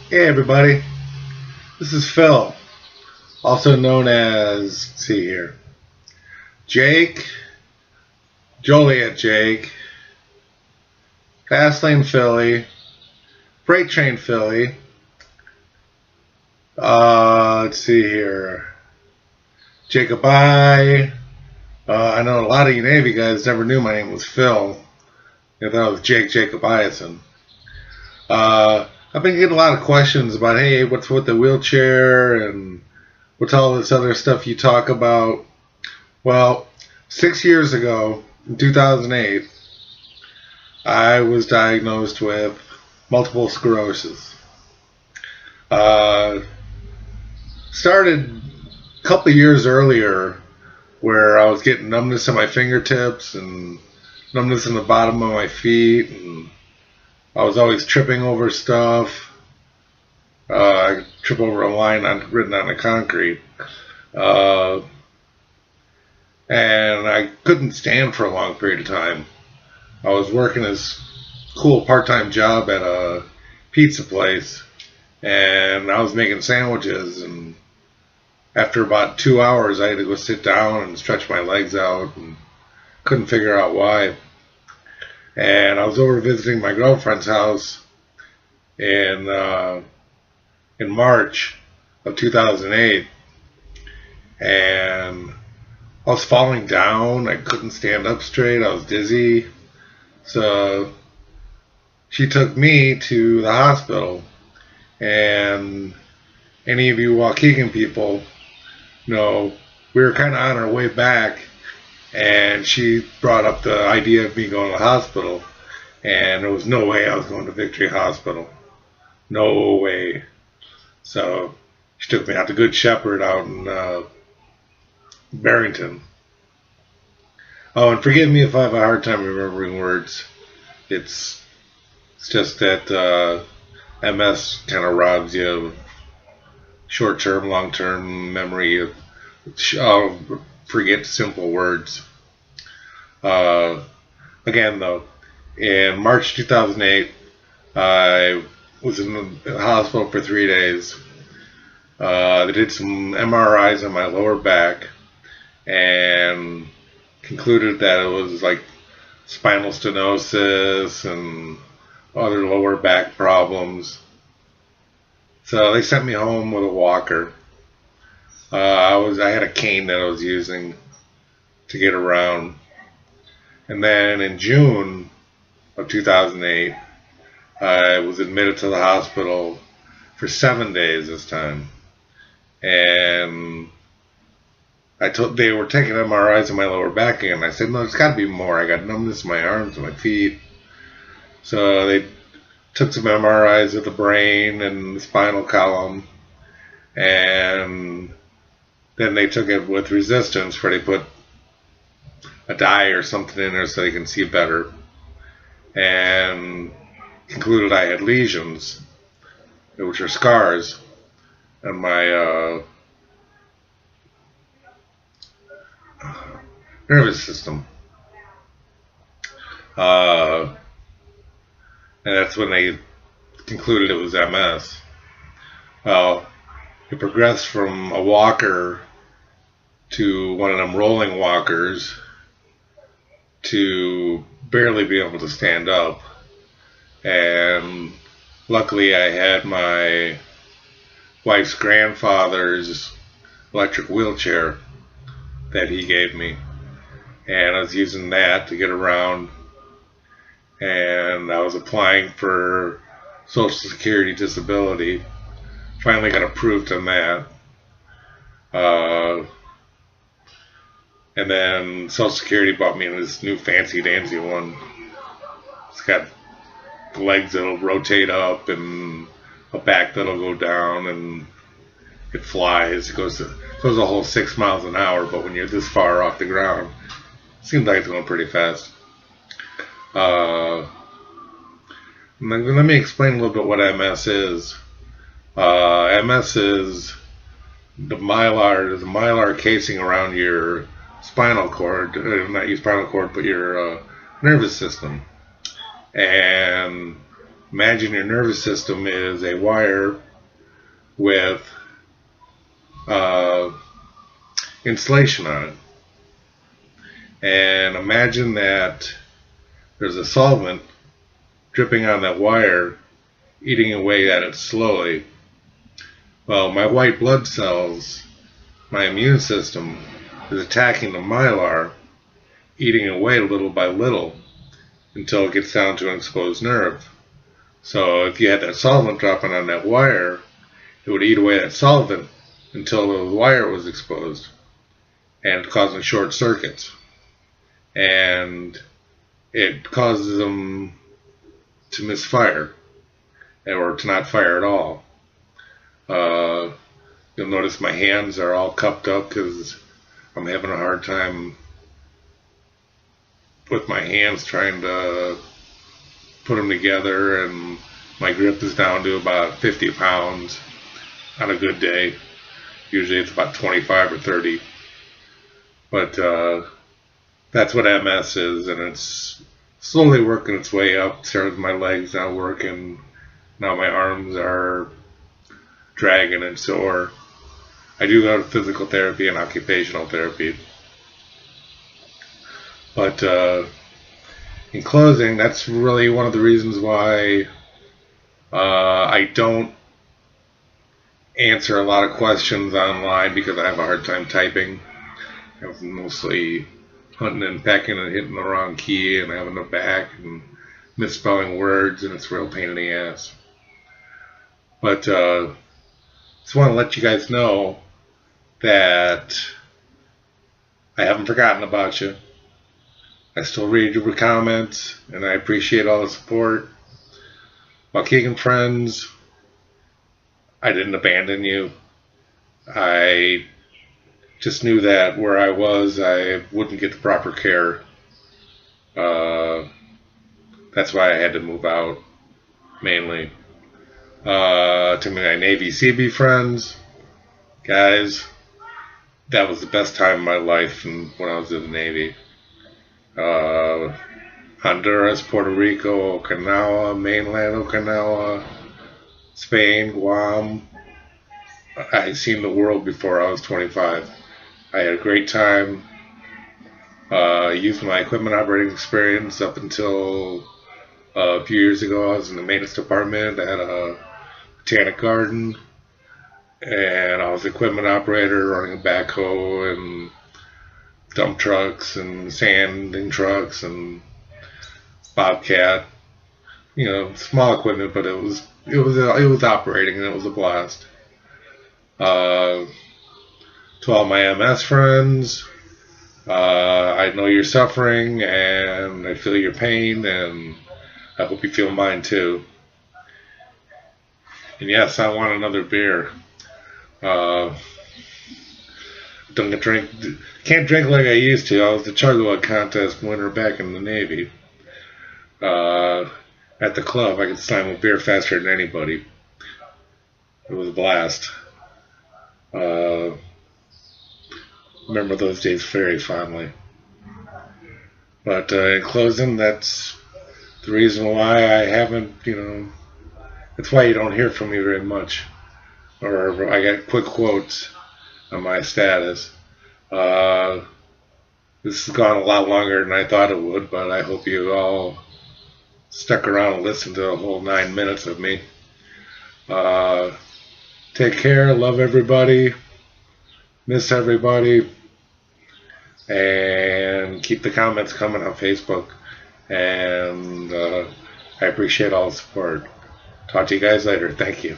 Hey everybody, this is Phil, also known as, let's see here, Jake, Joliet Jake, Fastlane Philly, Freight Train Philly, let's see here, Jacob I. I know a lot of you Navy guys never knew my name was Phil. They thought it was Jake Jacobiason. I've been getting a lot of questions about, hey, what's with the wheelchair and what's all this other stuff you talk about. Well, 6 years ago, in 2008, I was diagnosed with multiple sclerosis. Started a couple of years earlier where I was getting numbness in my fingertips and numbness in the bottom of my feet, and I was always tripping over stuff. I trip over a line written on the concrete. And I couldn't stand for a long period of time. I was working this cool part-time job at a pizza place, and I was making sandwiches, and after about 2 hours I had to go sit down and stretch my legs out and couldn't figure out why. And I was over visiting my girlfriend's house in March of 2008, and I was falling down. I couldn't stand up straight. I was dizzy. So she took me to the hospital. And any of you Waukegan people know we were kind of on our way back, and she brought up the idea of me going to the hospital. And there was no way I was going to Victory Hospital. No way. So she took me out to Good Shepherd out in Barrington. Oh, and forgive me if I have a hard time remembering words. It's just that MS kind of robs you of short-term, long-term memory. I'll forget simple words. Again, though, in March 2008, I was in the hospital for 3 days. They did some MRIs on my lower back and concluded that it was like spinal stenosis and other lower back problems. So they sent me home with a walker. I had a cane that I was using to get around. And then in June of 2008, I was admitted to the hospital for 7 days this time. And they were taking MRIs in my lower back again. I said, no, there's got to be more. I got numbness in my arms and my feet. So they took some MRIs of the brain and the spinal column, and then they took it with resistance where they put a dye or something in there so they can see better, and concluded I had lesions, which are scars, on my nervous system. And that's when they concluded it was MS. Well, it progressed from a walker to one of them rolling walkers to barely being able to stand up. And luckily I had my wife's grandfather's electric wheelchair that he gave me, and I was using that to get around, and I was applying for Social Security disability. Finally got approved on that, and then Social Security bought me this new fancy dancy one. It's got legs that'll rotate up and a back that'll go down, and it flies. It goes a whole 6 miles an hour, but when you're this far off the ground, it seems like it's going pretty fast. Let me explain a little bit what MS is. MS is the mylar casing around your spinal cord, not your spinal cord, but your nervous system. And imagine your nervous system is a wire with uh, insulation on it. And imagine that there's a solvent dripping on that wire, eating away at it slowly. Well, my white blood cells, my immune system, is attacking the mylar, eating away little by little until it gets down to an exposed nerve. So if you had that solvent dropping on that wire, it would eat away that solvent until the wire was exposed and causing short circuits. And it causes them to misfire or to not fire at all. You'll notice my hands are all cupped up because I'm having a hard time with my hands trying to put them together, and my grip is down to about 50 pounds on a good day. Usually it's about 25 or 30. But that's what MS is, and it's slowly working its way up. Started my legs not working. Now my arms are dragging and sore. I do go to physical therapy and occupational therapy. But in closing, that's really one of the reasons why I don't answer a lot of questions online, because I have a hard time typing. I'm mostly hunting and pecking and hitting the wrong key and having the back and misspelling words, and it's a real pain in the ass. But just want to let you guys know that I haven't forgotten about you. I still read your comments, and I appreciate all the support. Waukegan friends, I didn't abandon you. I just knew that where I was, I wouldn't get the proper care. That's why I had to move out, mainly. To my Navy Seabee friends, guys, that was the best time of my life when I was in the Navy. Honduras, Puerto Rico, Okinawa, mainland Okinawa, Spain, Guam. I had seen the world before I was 25. I had a great time. Used my equipment operating experience up until a few years ago. I was in the maintenance department. I had a botanic garden, and I was equipment operator running a backhoe and dump trucks and sanding trucks and bobcat. You know, small equipment, but it was operating, and it was a blast. To all my MS friends, I know you're suffering, and I feel your pain, and I hope you feel mine too. And yes, I want another beer. Can't drink like I used to. I was the chug-a-lug contest winner back in the Navy. At the club, I could slam a beer faster than anybody. It was a blast. Remember those days very fondly. But in closing, that's the reason why I haven't, that's why you don't hear from me very much. Or I got quick quotes on my status. This has gone a lot longer than I thought it would, but I hope you all stuck around and listened to the whole 9 minutes of me. Take care, love everybody, miss everybody, and keep the comments coming on Facebook. And I appreciate all the support. Talk to you guys later. Thank you.